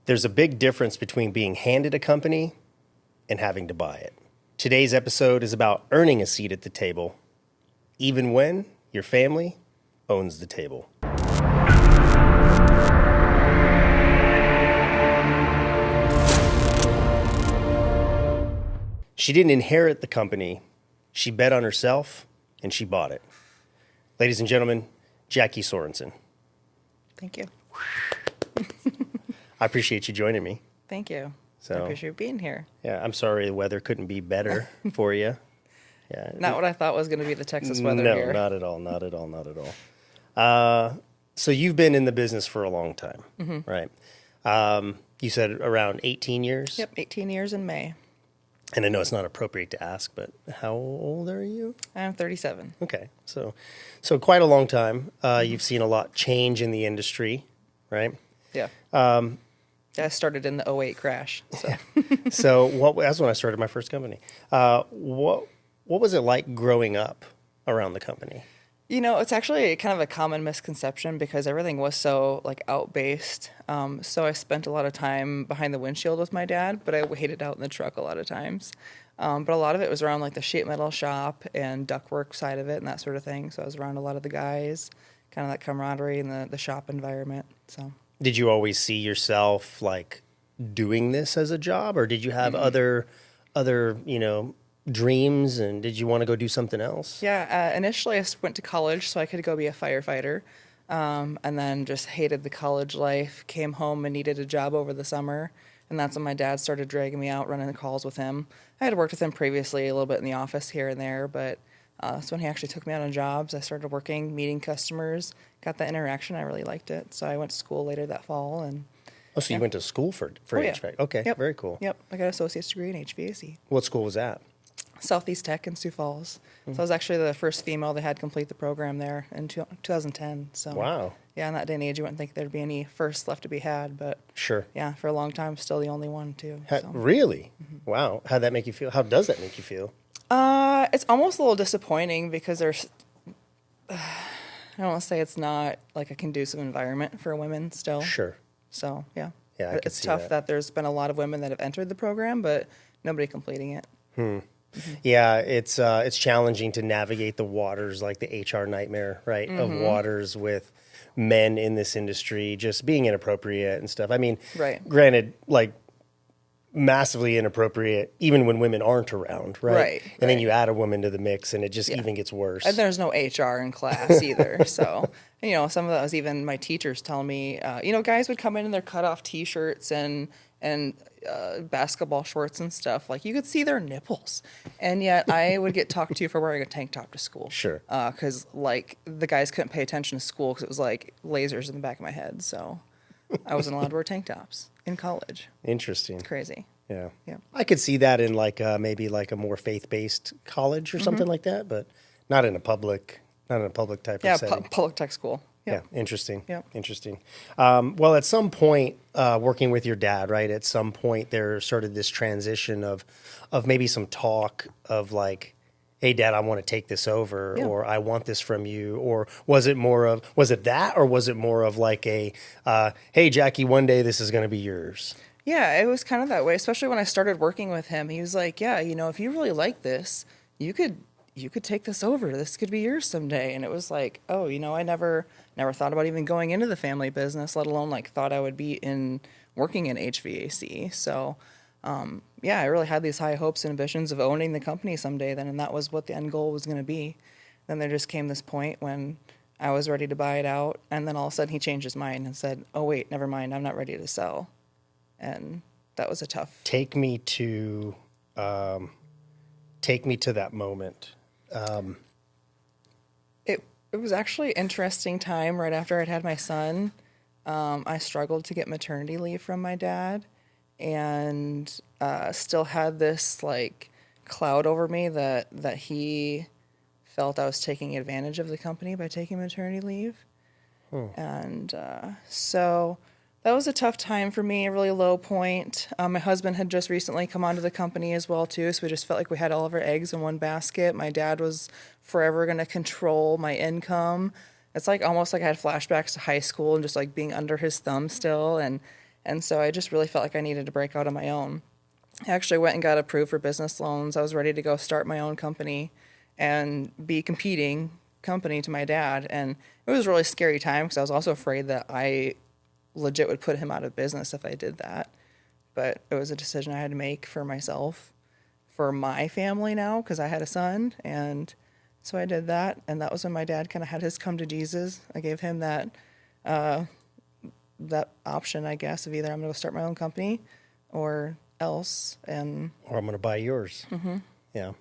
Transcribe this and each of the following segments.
There's a big difference between being handed a company and having to buy it. Today's episode is about earning a seat at the table, even when your family owns the table. She didn't inherit the company. She bet on herself, and she bought it. Ladies and gentlemen, Jackie Sorensen. Thank you. I appreciate you joining me. Thank you. So, I appreciate being here. Yeah, I'm sorry the weather couldn't be better for you. Yeah, Not what I thought was going to be the Texas weather here. No, not at all, not at all, not at all. So you've been in the business for a long time, right? You said around 18 years? Yep, 18 years in May. And I know it's not appropriate to ask, but how old are you? I'm 37. Okay, so quite a long time. You've seen a lot change in the industry, right? Yeah. I started in the '08 crash. So, So that's when I started my first company. What was it like growing up around the company? you know, it's actually kind of a common misconception because everything was so like out-based. So I spent a lot of time behind the windshield with my dad, but I waited out in the truck a lot of times. But a lot of it was around like the sheet metal shop and ductwork side of it and that sort of thing. So I was around a lot of the guys, kind of that camaraderie and the shop environment. So. Did you always see yourself like doing this as a job, or did you have other dreams, and did you want to go do something else? Yeah, initially I went to college so I could go be a firefighter, and then just hated the college life, came home and needed a job over the summer, and that's when my dad started dragging me out, running the calls with him. I had worked with him previously a little bit in the office here and there, but that's when he actually took me out on jobs. I started working, meeting customers, got that interaction. I really liked it. So I went to school later that fall. And Oh, so you went to school for HVAC. Yeah. Okay, Yep. Very cool. Yep, I got an associate's degree in HVAC. What school was that? Southeast Tech in Sioux Falls. So I was actually the first female that had complete the program there in 2010. So Wow. Yeah, in that day and age, you wouldn't think there'd be any firsts left to be had, but Sure. yeah, for a long time, still the only one too. So. Really? Wow. How'd that make you feel? How does that make you feel? It's almost a little disappointing because there's, I don't want to say it's not like a conducive environment for women still. Sure. So yeah, Yeah, I could it's see tough that. that there's been a lot of women that have entered the program, but nobody completing it. Yeah, it's challenging to navigate the waters, like the HR nightmare, right? Of waters with men in this industry just being inappropriate and stuff. I mean, Right. Granted, like massively inappropriate even when women aren't around, right? Right, And then right. you add a woman to the mix and it just even gets worse. And there's no HR in class either. So, you know, some of that was even my teachers telling me, guys would come in their cutoff T-shirts and basketball shorts and stuff. Like you could see their nipples, and yet I would get talked to for wearing a tank top to school. Sure. Because like the guys couldn't pay attention to school because it was like lasers in the back of my head. So I wasn't allowed to wear tank tops in college. Interesting. It's crazy. Yeah. Yeah. I could see that in like maybe like a more faith-based college or something like that, but not in a public type Yeah, of setting. public tech school. Yeah, interesting. Yep. Interesting. Well, at some point, working with your dad, right? At some point, there started this transition of maybe some talk of like, "Hey, Dad, I want to take this over," Yeah. or "I want this from you," or was it that, or was it more of like a, "Hey, Jackie, one day this is going to be yours"? Yeah, it was kind of that way, especially when I started working with him. He was like, "Yeah, if you really like this, you could take this over. This could be yours someday." And it was like, oh, I never thought about even going into the family business, let alone like thought I would be working in HVAC. So, yeah, I really had these high hopes and ambitions of owning the company someday then, and that was what the end goal was going to be. Then there just came this point when I was ready to buy it out, and then all of a sudden he changed his mind and said, "Oh, wait, never mind, I'm not ready to sell." And that was a tough. Take me to that moment. It was actually an interesting time right after I'd had my son. I struggled to get maternity leave from my dad, and still had this like cloud over me that he felt I was taking advantage of the company by taking maternity leave. And so that was a tough time for me, a really low point. My husband had just recently come onto the company as well, too, so we just felt like we had all of our eggs in one basket. My dad was forever going to control my income. It's like almost like I had flashbacks to high school and just like being under his thumb still. And And so I just really felt like I needed to break out on my own. I actually went and got approved for business loans. I was ready to go start my own company and be competing company to my dad. And it was a really scary time because I was also afraid that I legit would put him out of business if I did that. But it was a decision I had to make for myself, for my family now, because I had a son. And so I did that. And that was when my dad kind of had his come to Jesus. I gave him that that option, I guess, of either I'm going to go start my own company or else. Or I'm going to buy yours. Mm-hmm. Yeah.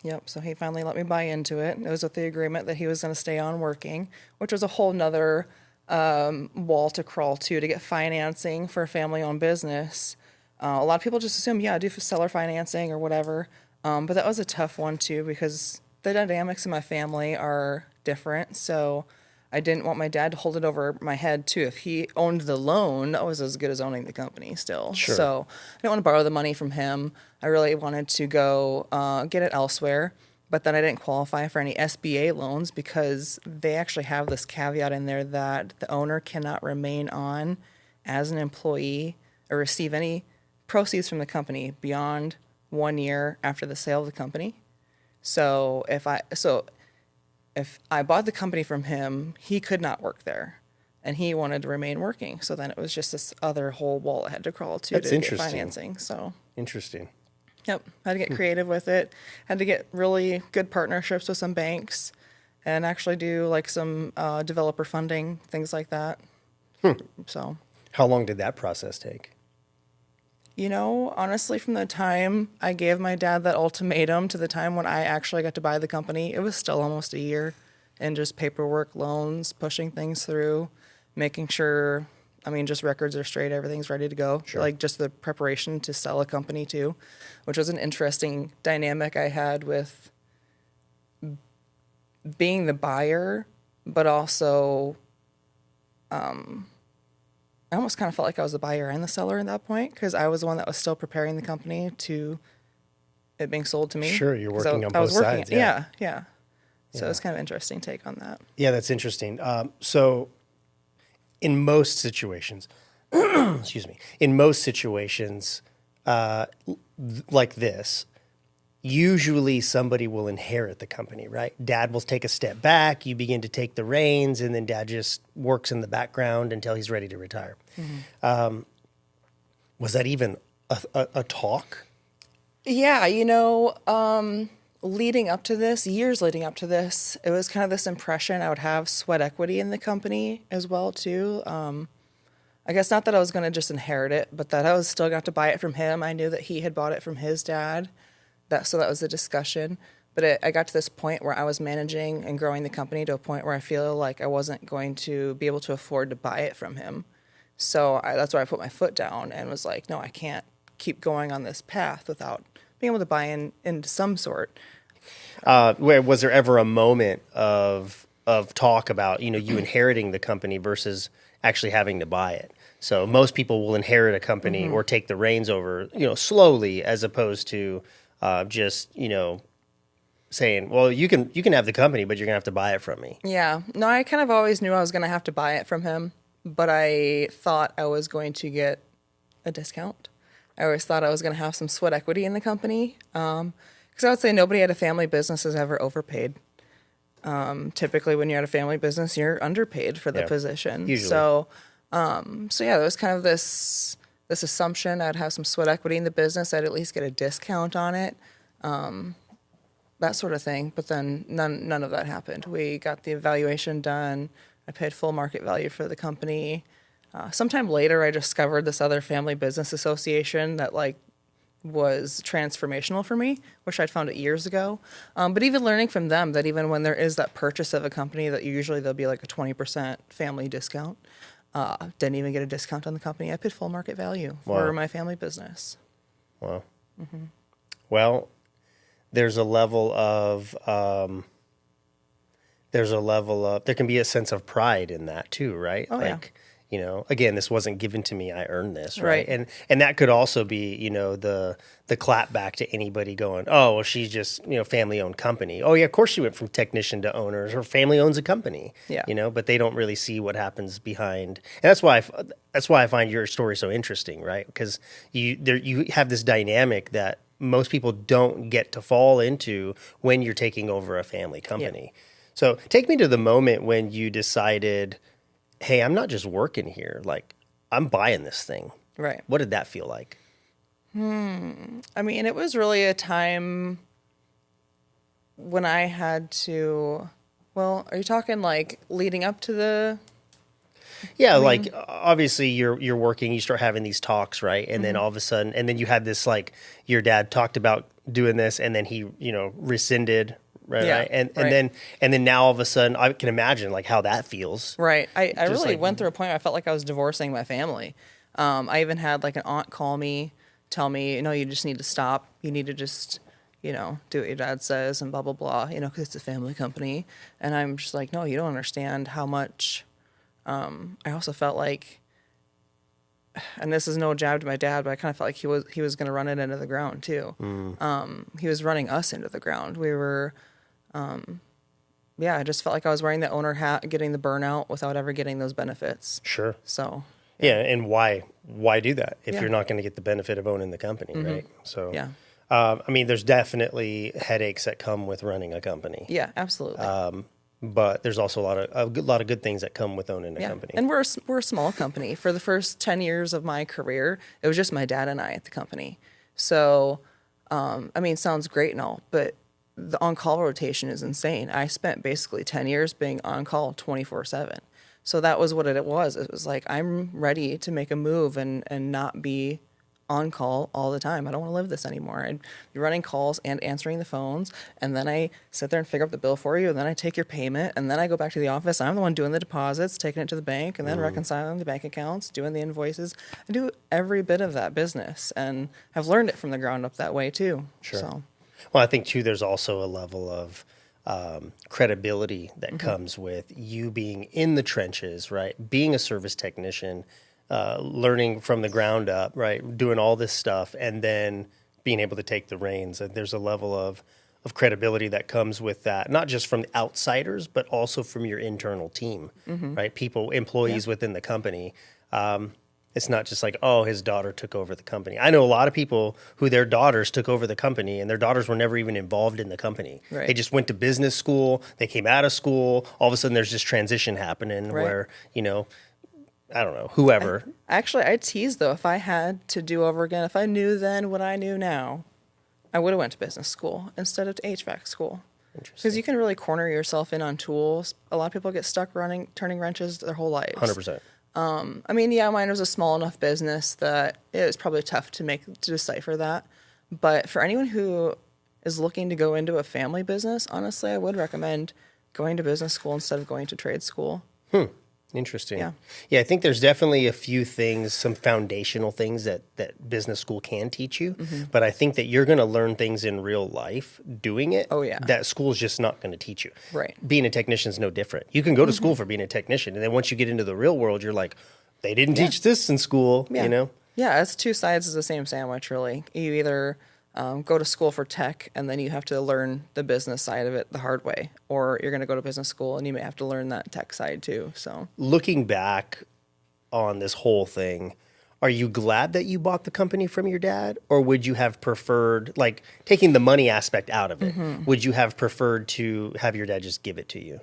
Yep. So he finally let me buy into it. It was with the agreement that he was going to stay on working, which was a whole nother wall to crawl to get financing for a family-owned business. A lot of people just assume, yeah, do seller financing or whatever. But that was a tough one too because the dynamics in my family are different. So I didn't want my dad to hold it over my head too. If he owned the loan, that was as good as owning the company still. Sure. So I didn't want to borrow the money from him. I really wanted to go get it elsewhere. But then I didn't qualify for any SBA loans because they actually have this caveat in there that the owner cannot remain on as an employee or receive any proceeds from the company beyond 1 year after the sale of the company. So if I bought the company from him, he could not work there, and he wanted to remain working. So then it was just this other whole wall I had to crawl to get financing. So interesting. Yep, had to get creative with it. Had to get really good partnerships with some banks, and actually do like some developer funding, things like that. So, how long did that process take? You know, honestly, from the time I gave my dad that ultimatum to the time when I actually got to buy the company, it was still almost a year. And just paperwork, loans, pushing things through, making sure, just records are straight, everything's ready to go. Sure. Like just the preparation to sell a company too, which was an interesting dynamic I had with being the buyer, but also I almost kind of felt like I was the buyer and the seller at that point because I was the one that was still preparing the company to it being sold to me. Sure, you're working on both sides. Yeah. So it's kind of an interesting take on that. Yeah, that's interesting. So in most situations, excuse me, like this, usually somebody will inherit the company, right? Dad will take a step back, you begin to take the reins, and then dad just works in the background until he's ready to retire. Mm-hmm. Was that even a talk? Yeah, leading up to this, years leading up to this, it was kind of this impression I would have sweat equity in the company as well, too. I guess not that I was going to just inherit it, but that I was still going to have to buy it from him. I knew that he had bought it from his dad. So that was the discussion. But I got to this point where I was managing and growing the company to a point where I feel like I wasn't going to be able to afford to buy it from him. So that's where I put my foot down and was like, no, I can't keep going on this path without being able to buy into some sort. Was there ever a moment of talk about, you inheriting the company versus actually having to buy it? So most people will inherit a company or take the reins over, slowly, as opposed to just saying, well, you can have the company, but you're gonna have to buy it from me. Yeah, no, I kind of always knew I was gonna have to buy it from him, but I thought I was going to get a discount. I always thought I was gonna have some sweat equity in the company, because I would say nobody at a family business has ever overpaid. Typically, when you're at a family business, you're underpaid for the position. Usually. So yeah, there was kind of this assumption I'd have some sweat equity in the business. I'd at least get a discount on it, that sort of thing. But then none of that happened. We got the evaluation done. I paid full market value for the company. Sometime later, I discovered this other family business association that was transformational for me, which I'd found it years ago. But even learning from them that even when there is that purchase of a company, that usually there'll be like a 20% family discount. Didn't even get a discount on the company. I paid full market value for my family business. Wow. Mm-hmm. Well, there's a level of there can be a sense of pride in that too, right? Oh, like, again, this wasn't given to me. I earned this, right? Right. And that could also be, the clap back to anybody going, oh, well, she's just, family owned company. Oh yeah, of course she went from technician to owner. Her family owns a company. Yeah. But they don't really see what happens behind. And that's why I find your story so interesting, right? Because you have this dynamic that most people don't get to fall into when you're taking over a family company. So take me to the moment when you decided, hey, I'm not just working here. Like, I'm buying this thing. Right. What did that feel like? I mean, it was really a time when I had to, well, are you talking like leading up to the... Yeah, like obviously you're working, you start having these talks, right? And then all of a sudden, and then you had this, like, your dad talked about doing this and then he, rescinded, right? Yeah, Right? And right. then now all of a sudden I can imagine like how that feels. Right. I really like- went through a point where I felt like I was divorcing my family. I even had like an aunt call me, tell me, no, you just need to stop. You need to just, do what your dad says and blah, blah, blah, because it's a family company. And I'm just like, no, you don't understand how much. I also felt like, and this is no jab to my dad, but I kind of felt like he was going to run it into the ground too. He was running us into the ground. We were, I just felt like I was wearing the owner hat, getting the burnout without ever getting those benefits. Sure. So, Yeah, and why do that if Yeah. you're not going to get the benefit of owning the company, right? So, yeah. I mean, there's definitely headaches that come with running a company. Yeah, absolutely. But there's also a lot of good things that come with owning a Yeah. company. And we're a small company. For the first 10 years of my career, it was just my dad and I at the company. So, I mean, sounds great and all, but the on-call rotation is insane. I spent basically 10 years being on-call 24/7. So that was what it was. It was like, I'm ready to make a move and not be on call all the time. I don't want to live this anymore. I'd be running calls and answering the phones, and then I sit there and figure out the bill for you, and then I take your payment, and then I go back to the office. I'm the one doing the deposits, taking it to the bank, and then reconciling the bank accounts, doing the invoices. I do every bit of that business, and I've learned it from the ground up that way too. Sure. So, Well, I think too, there's also a level of credibility that Mm-hmm. comes with you being in the trenches, right? Being a service technician, learning from the ground up, right? Doing all this stuff, and then being able to take the reins. And there's a level of credibility that comes with that, not just from outsiders, but also from your internal team, right? People, employees within the company. It's not just like, oh, his daughter took over the company. I know a lot of people who their daughters took over the company and their daughters were never even involved in the company. Right. They just went to business school. They came out of school. All of a sudden there's this transition happening where, I don't know, whoever. actually, I tease though, if I had to do over again, if I knew then what I knew now, I would have went to business school instead of to HVAC school. Because you can really corner yourself in on tools. A lot of people get stuck turning wrenches their whole lives. 100%. I mean, yeah, mine was a small enough business that it was probably tough to decipher that. But for anyone who is looking to go into a family business, honestly, I would recommend going to business school instead of going to trade school. Interesting. Yeah. Yeah, I think there's definitely a few things, some foundational things that business school can teach you. But I think that you're going to learn things in real life doing it. Oh, yeah. That school's just not going to teach you. Right. Being a technician is no different. You can go to school for being a technician. And then once you get into the real world, you're like, they didn't teach this in school, Yeah. Yeah, it's two sides of the same sandwich, really. You either go to school for tech and then you have to learn the business side of it the hard way, or you're going to go to business school and you may have to learn that tech side too. So, Looking back on this whole thing, are you glad that you bought the company from your dad, or would you have preferred, like, taking the money aspect out of it, would you have preferred to have your dad just give it to you?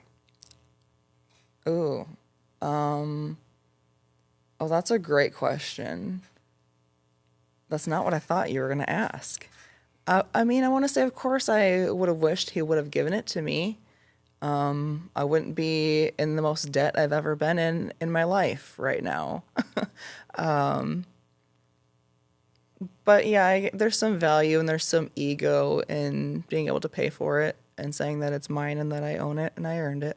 ooh, oh, that's a great question. That's not what I thought you were going to ask. I mean, I want to say, of course, I would have wished he would have given it to me. I wouldn't be in the most debt I've ever been in my life right now. But yeah, there's some value and there's some ego in being able to pay for it and saying that it's mine and that I own it and I earned it.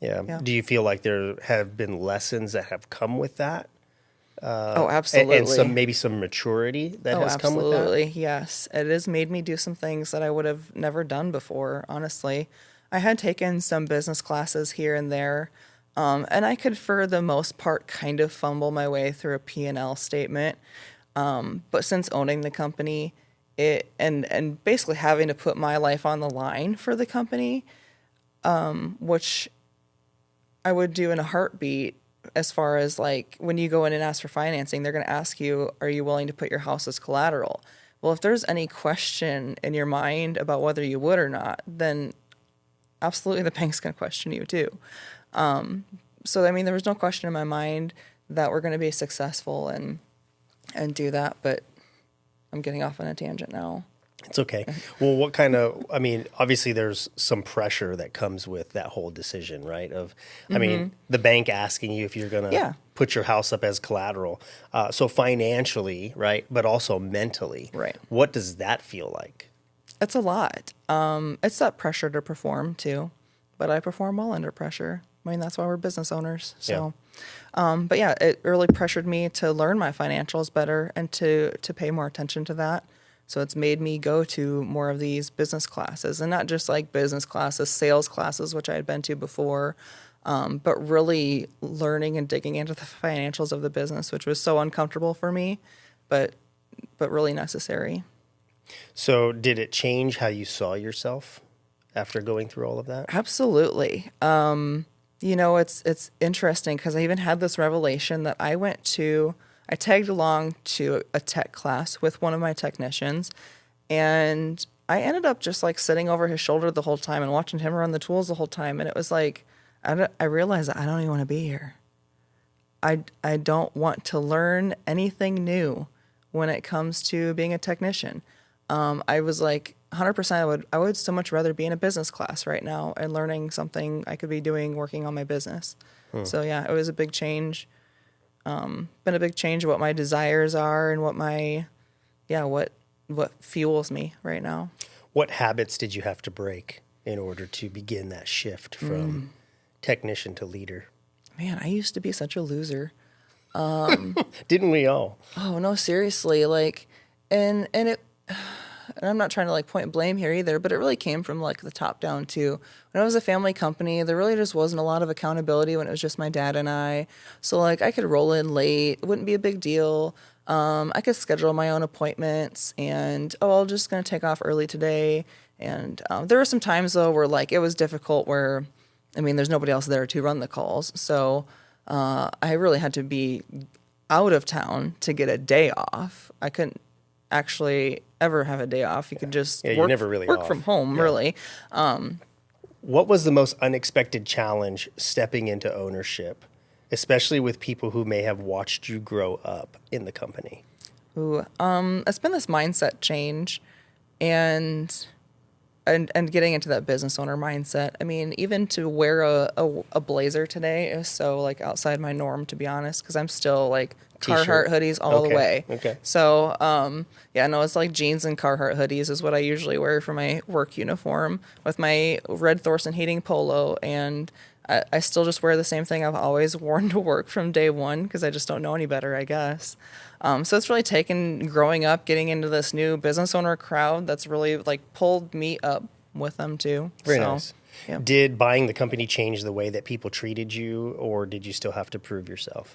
Yeah. Do you feel like there have been lessons that have come with that? Oh, absolutely. And maybe some maturity that has come with that? Absolutely, yes. It has made me do some things that I would have never done before, honestly. I had taken some business classes here and there, And I could, for the most part, kind of fumble my way through a P&L statement. But since owning the company, and basically having to put my life on the line for the company, which I would do in a heartbeat, as far as like when you go in and ask for financing, they're going to ask you, are you willing to put your house as collateral? Well, if there's any question in your mind about whether you would or not, then absolutely the bank's going to question you too. So, I mean, there was no question in my mind that we're going to be successful and do that, but I'm getting off on a tangent now. It's okay. Well, I mean, obviously there's some pressure that comes with that whole decision, right? I mean, the bank asking you if you're going to put your house up as collateral. So financially, right? But also mentally. Right. What does that feel like? It's a lot. It's that pressure to perform too, but I perform well under pressure. I mean, that's why we're business owners. So, but yeah, it really pressured me to learn my financials better and to pay more attention to that. So it's made me go to more of these business classes, and not just like business classes, sales classes, which I had been to before, but really learning and digging into the financials of the business, which was so uncomfortable for me, but really necessary. So did it change how you saw yourself after going through all of that? Absolutely. You know, it's interesting because I even had this revelation that I tagged along to a tech class with one of my technicians, and I ended up just like sitting over his shoulder the whole time and watching him run the tools the whole time. And it was like, I realized that I don't even want to be here. I don't want to learn anything new when it comes to being a technician. I was like 100%, I would so much rather be in a business class right now and learning something I could be doing working on my business. So yeah, it was a big change. Been a big change of what my desires are and what fuels me right now. What habits did you have to break in order to begin that shift from technician to leader? Man, I used to be such a loser. Didn't we all? Oh no, seriously. Like, and I'm not trying to like point blame here either, but it really came from like the top down too. When I was a family company, there really just wasn't a lot of accountability when it was just my dad and I. So like I could roll in late, it wouldn't be a big deal. I could schedule my own appointments and, I'm just going to take off early today. And there were some times though where like it was difficult where, I mean, there's nobody else there to run the calls. So I really had to be out of town to get a day off. I couldn't actually ever have a day off. You could just you're never really work off. from home, really. What was the most unexpected challenge stepping into ownership, especially with people who may have watched you grow up in the company? It's been this mindset change and getting into that business owner mindset. I mean, even to wear a blazer today is so like outside my norm, to be honest, because I'm still like Carhartt hoodies all the way. Okay. So, it's like jeans and Carhartt hoodies is what I usually wear for my work uniform with my red Thorson Heating polo. And I still just wear the same thing I've always worn to work from day one because I just don't know any better, I guess. So it's really taken growing up, getting into this new business owner crowd that's really like pulled me up with them too. Very nice. Yeah. Did buying the company change the way that people treated you, or did you still have to prove yourself?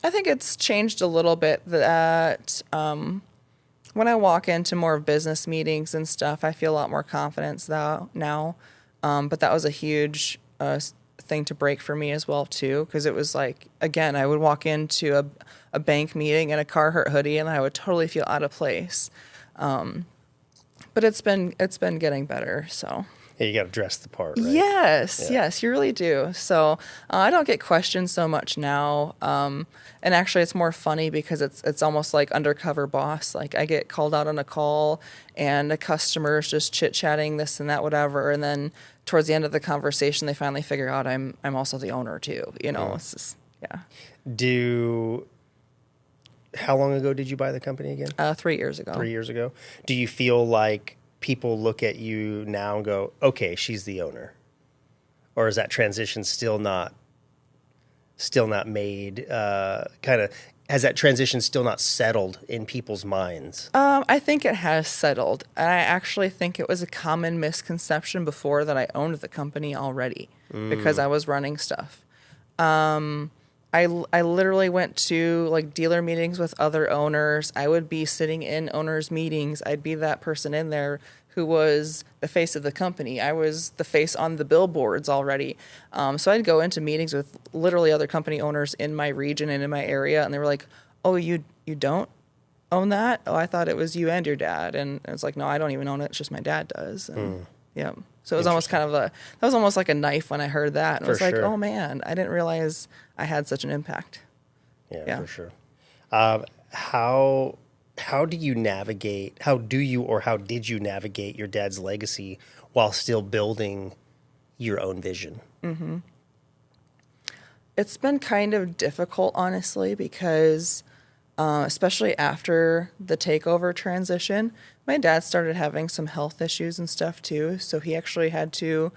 I think it's changed a little bit that when I walk into more business meetings and stuff, I feel a lot more confidence now. But that was a huge thing to break for me as well too, because it was like, again, I would walk into a bank meeting in a Carhartt hoodie and I would totally feel out of place. But it's been getting better, so. Yeah, you got to dress the part, right? Yes, you really do. So I don't get questioned so much now. And actually, it's more funny because it's almost like undercover boss. Like I get called out on a call, and a customer's just chit chatting this and that, whatever. And then towards the end of the conversation, they finally figure out I'm also the owner too. You know, It's just, How long ago did you buy the company again? 3 years ago. 3 years ago. Do you feel like people look at you now and go, okay, she's the owner? Or is that transition still not made? has that transition still not settled in people's minds? I think it has settled. And I actually think it was a common misconception before that I owned the company already because I was running stuff. I literally went to like dealer meetings with other owners. I would be sitting in owners' meetings. I'd be that person in there who was the face of the company. I was the face on the billboards already. So I'd go into meetings with literally other company owners in my region and in my area, and they were like, "Oh, you don't own that? Oh, I thought it was you and your dad." And it's like, "No, I don't even own it. It's just my dad does." And yeah. So it was almost kind of that was almost like a knife when I heard that. And I was like, sure. "Oh man, I didn't realize I had such an impact." Yeah, for sure. How do you navigate, how did you navigate your dad's legacy while still building your own vision? It's been kind of difficult, honestly, because especially after the takeover transition, my dad started having some health issues and stuff too. So he actually had to,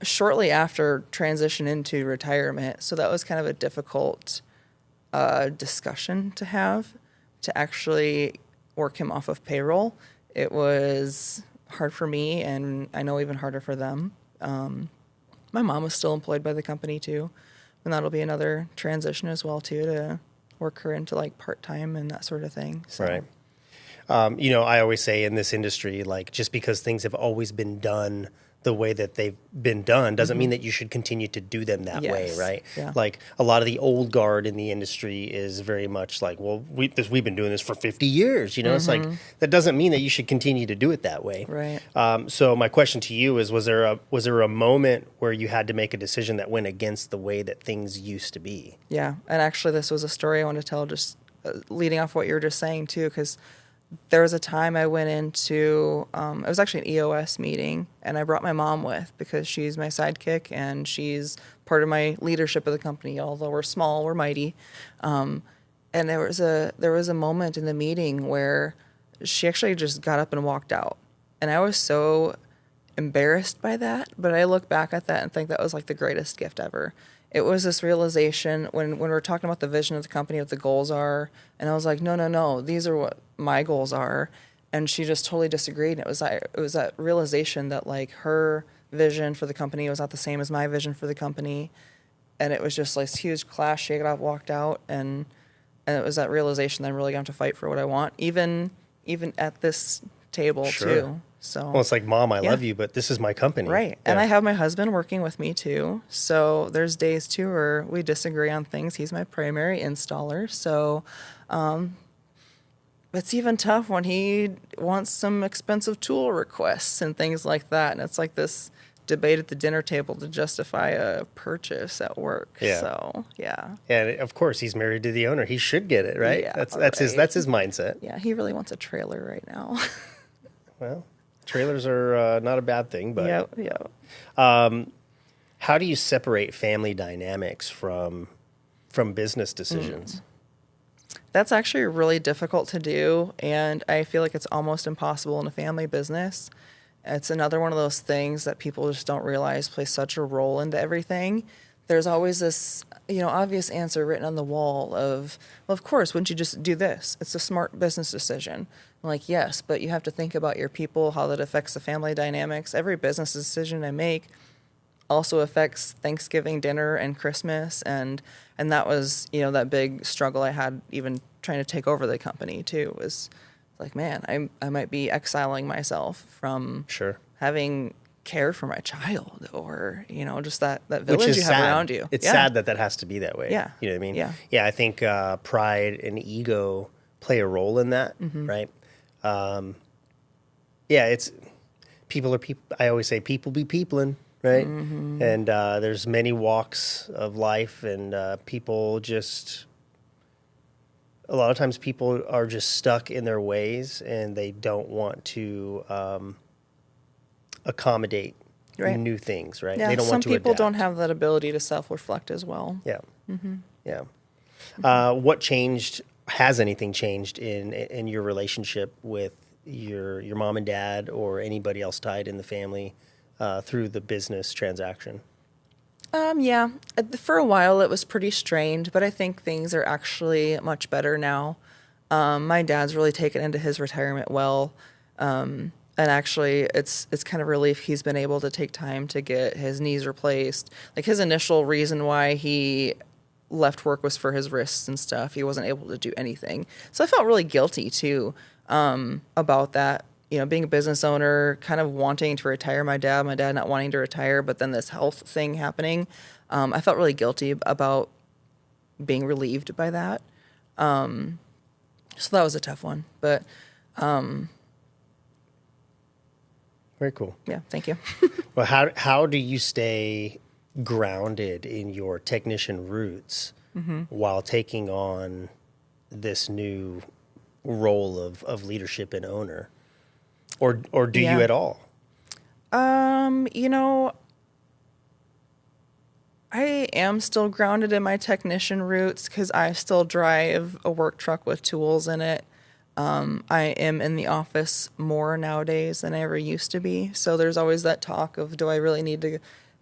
shortly after, transition into retirement. So that was kind of a difficult discussion to have, to actually work him off of payroll. It was hard for me, and I know even harder for them. My mom was still employed by the company too, and that'll be another transition as well too, to work her into like part-time and that sort of thing. So. Right. I always say in this industry, like, just because things have always been done the way that they've been done doesn't mean that you should continue to do them that way, right? Yeah. Like, a lot of the old guard in the industry is very much like, well, we've been doing this for 50 years, It's like, that doesn't mean that you should continue to do it that way. Right. So my question to you is, was there a moment where you had to make a decision that went against the way that things used to be? Yeah. And actually, this was a story I want to tell, just leading off what you were just saying too, because there was a time I went into, it was actually an EOS meeting, and I brought my mom with because she's my sidekick and she's part of my leadership of the company. Although we're small, we're mighty. And there was a moment in the meeting where she actually just got up and walked out. And I was so embarrassed by that, but I look back at that and think that was like the greatest gift ever. It was this realization when we're talking about the vision of the company, what the goals are, and I was like, no, these are what my goals are, and she just totally disagreed. And it was that realization that like her vision for the company was not the same as my vision for the company, and it was just like this huge clash. She got up, walked out, and it was that realization that I'm really going to fight for what I want, even at this table too. So, well, it's like, Mom, I love you, but this is my company. Right. Yeah. And I have my husband working with me too. So there's days too where we disagree on things. He's my primary installer. So it's even tough when he wants some expensive tool requests and things like that. And it's like this debate at the dinner table to justify a purchase at work. Yeah. So, yeah. And of course, he's married to the owner. He should get it, right? Yeah, that's right. his mindset. Yeah, he really wants a trailer right now. Well, trailers are not a bad thing, but Yeah. how do you separate family dynamics from business decisions? That's actually really difficult to do, and I feel like it's almost impossible in a family business. It's another one of those things that people just don't realize plays such a role into everything. There's always this, obvious answer written on the wall of, well, of course, wouldn't you just do this? It's a smart business decision. I'm like, yes, but you have to think about your people, how that affects the family dynamics. Every business decision I make also affects Thanksgiving dinner and Christmas, and that was, that big struggle I had even trying to take over the company too, was like, man, I might be exiling myself from having care for my child, or just that village you have around you. It's sad that has to be that way. Yeah. You know what I mean? Yeah. I think pride and ego play a role in that, right? It's people are people. I always say people be peopling, right? And there's many walks of life, and people just, a lot of times people are just stuck in their ways, and they don't want to accommodate new things, right? Yeah, they don't want to adapt. Some people don't have that ability to self-reflect as well. Yeah. Yeah. What changed? Has anything changed in your relationship with your mom and dad, or anybody else tied in the family through the business transaction? Yeah, for a while it was pretty strained, but I think things are actually much better now. My dad's really taken into his retirement well, and actually, it's kind of a relief he's been able to take time to get his knees replaced. Like his initial reason why he left work was for his wrists and stuff. He wasn't able to do anything, so I felt really guilty too about that. You know, being a business owner, kind of wanting to retire. My dad not wanting to retire, but then this health thing happening. I felt really guilty about being relieved by that. So that was a tough one, but Very cool. yeah, thank you. Well, how do you stay grounded in your technician roots while taking on this new role of leadership and owner? Or do you at all? You know, I am still grounded in my technician roots because I still drive a work truck with tools in it. I am in the office more nowadays than I ever used to be. So there's always that talk of, do I really need to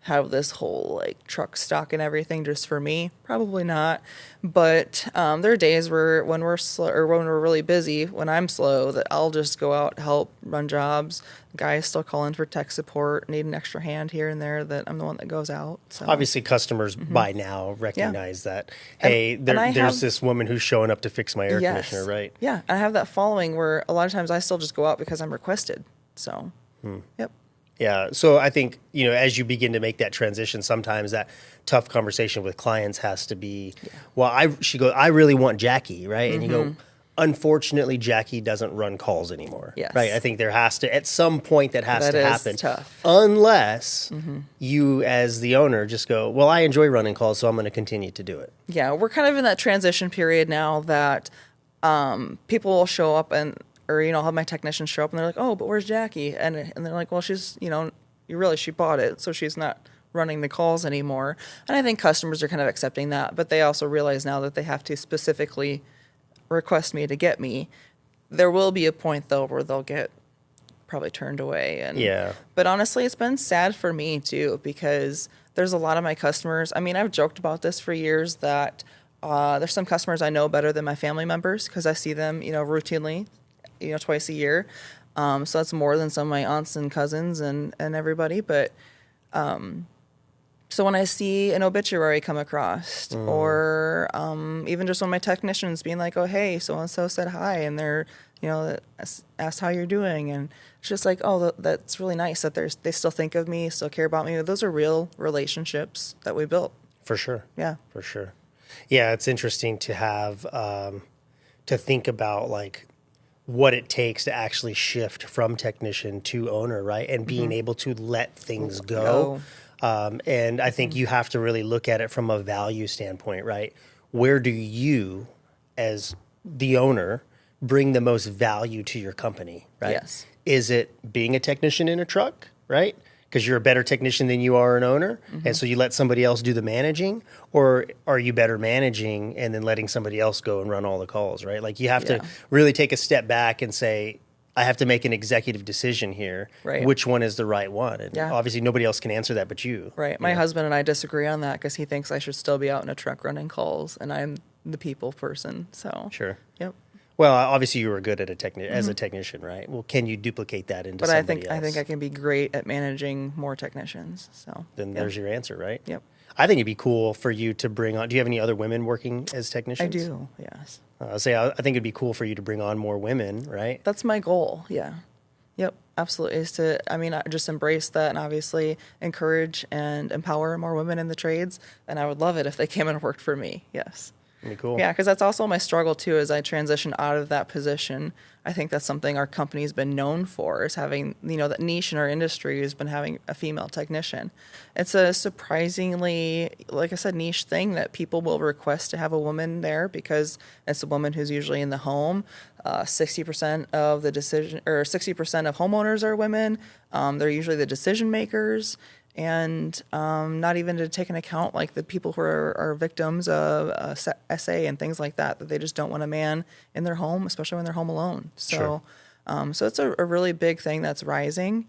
have this whole like truck stock and everything just for me? Probably not. But there are days where when we're slow or when we're really busy, when I'm slow, that I'll just go out, help run jobs. Guys still call in for tech support, need an extra hand here and there, that I'm the one that goes out. So Obviously, customers by now recognize that, hey, there's this woman who's showing up to fix my air conditioner, right? Yeah, I have that following where a lot of times I still just go out because I'm requested. So, yep. Yeah. So I think, as you begin to make that transition, sometimes that tough conversation with clients has to be, she goes, I really want Jackie, right? And you go, unfortunately, Jackie doesn't run calls anymore. Yes. Right. I think there has to, at some point, that has to happen. Tough. Unless you, as the owner, just go, well, I enjoy running calls, so I'm going to continue to do it. Yeah. We're kind of in that transition period now that people will show up or I'll have my technicians show up and they're like, oh, but where's Jackie? And they're like, well, she's, she bought it, so she's not running the calls anymore. And I think customers are kind of accepting that, but they also realize now that they have to specifically request me to get me. There will be a point though where they'll get probably turned away. But honestly, it's been sad for me too, because there's a lot of my customers. I mean, I've joked about this for years that there's some customers I know better than my family members because I see them, routinely, twice a year. So that's more than some of my aunts and cousins and everybody. But so when I see an obituary come across or even just one of my technicians being like, oh, hey, so-and-so said hi, and they're, asked how you're doing. And it's just like, oh, that's really nice that they still think of me, still care about me. Those are real relationships that we built. For sure. Yeah. For sure. Yeah, it's interesting to have, to think about like, what it takes to actually shift from technician to owner, right? And being able to let things go. And I think you have to really look at it from a value standpoint, right? Where do you, as the owner, bring the most value to your company, right? Yes. Is it being a technician in a truck, right? Because you're a better technician than you are an owner, and so you let somebody else do the managing? Or are you better managing and then letting somebody else go and run all the calls, right? Like you have to really take a step back and say, I have to make an executive decision here. Right. Which one is the right one? And obviously nobody else can answer that but you. Right. My husband and I disagree on that because he thinks I should still be out in a truck running calls, and I'm the people person. So Sure. Yep. Well, obviously you were good at as a technician, right? Well, can you duplicate that into somebody else? I think I can be great at managing more technicians. So then there's your answer, right? Yep. I think it'd be cool for you to bring on. Do you have any other women working as technicians? I do. Yes. I think it'd be cool for you to bring on more women, right? That's my goal. Yeah. Yep. Absolutely. I just embrace that and obviously encourage and empower more women in the trades. And I would love it if they came and worked for me. Yes. That'd be cool. Yeah, because that's also my struggle too. As I transition out of that position, I think that's something our company's been known for, is having, that niche in our industry has been having a female technician. It's a surprisingly, like I said, niche thing that people will request to have a woman there because it's a woman who's usually in the home. 60% of the 60% of homeowners are women. They're usually the decision makers. And not even to take into account like the people who are victims of SA and things like that they just don't want a man in their home, especially when they're home alone. So, so it's a really big thing that's rising,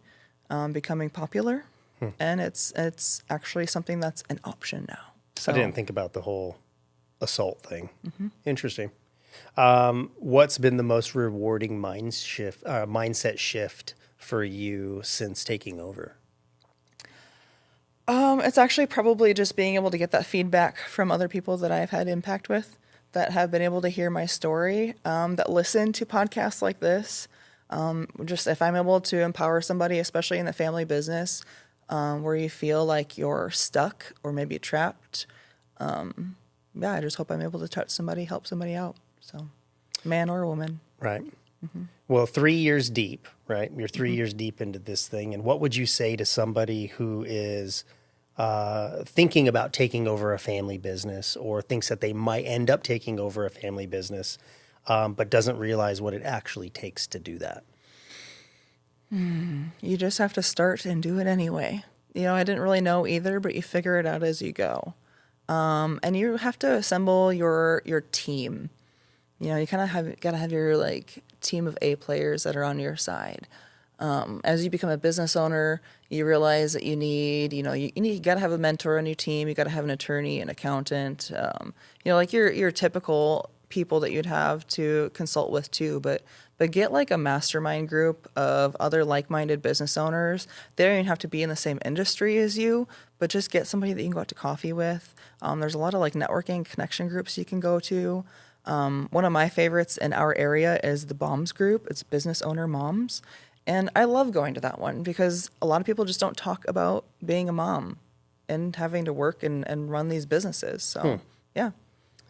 becoming popular. and it's actually something that's an option now. So I didn't think about the whole assault thing. Interesting. What's been the most rewarding mindset shift for you since taking over? It's actually probably just being able to get that feedback from other people that I've had impact with, that have been able to hear my story, that listen to podcasts like this. Just if I'm able to empower somebody, especially in the family business, where you feel like you're stuck or maybe trapped, I just hope I'm able to touch somebody, help somebody out. So, man or woman. Right. Well, 3 years deep, right? You're 3 years deep into this thing. And what would you say to somebody who is thinking about taking over a family business, or thinks that they might end up taking over a family business, but doesn't realize what it actually takes to do that? You just have to start and do it anyway. I didn't really know either, but you figure it out as you go. And you have to assemble your team. You kind of got to have your team of A players that are on your side. As you become a business owner, you realize that you got to have a mentor on your team. You got to have an attorney, an accountant, your typical people that you'd have to consult with too. But get a mastermind group of other like-minded business owners. They don't even have to be in the same industry as you, but just get somebody that you can go out to coffee with. There's a lot of networking connection groups you can go to. One of my favorites in our area is the Moms group. It's Business Owner Moms. And I love going to that one because a lot of people just don't talk about being a mom and having to work and run these businesses. So, yeah.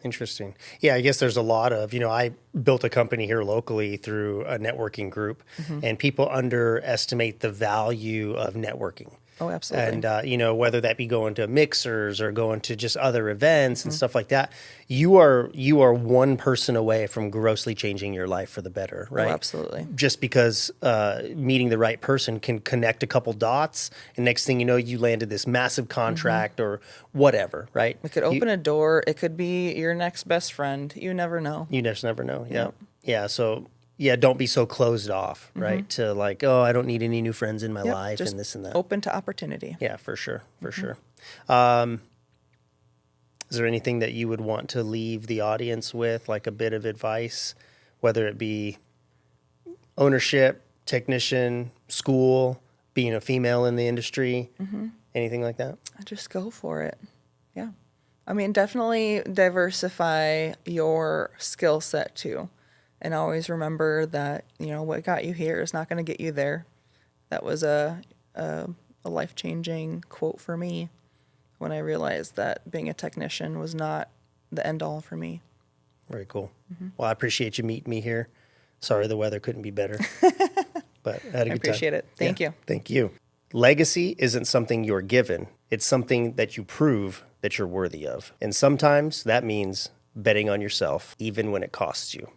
Interesting. Yeah, I guess there's a lot of, I built a company here locally through a networking group, and people underestimate the value of networking. Oh, absolutely. And, whether that be going to mixers or going to just other events and stuff like that, you are one person away from grossly changing your life for the better, right? Oh, absolutely. Just because meeting the right person can connect a couple dots, and next thing you know, you landed this massive contract or whatever, right? It could open a door. It could be your next best friend. You never know. You just never know. Yeah. Yeah. So, don't be so closed off, right? To I don't need any new friends in my life just and this and that. Open to opportunity. Yeah, for sure. For sure. Is there anything that you would want to leave the audience with, a bit of advice, whether it be ownership, technician, school, being a female in the industry, anything like that? Just go for it. Yeah. I mean, definitely diversify your skill set too. And always remember that, what got you here is not going to get you there. That was a life-changing quote for me when I realized that being a technician was not the end-all for me. Very cool. Well, I appreciate you meeting me here. Sorry the weather couldn't be better, but I had a good time. I appreciate it. Thank you. Thank you. Legacy isn't something you're given. It's something that you prove that you're worthy of. And sometimes that means betting on yourself, even when it costs you.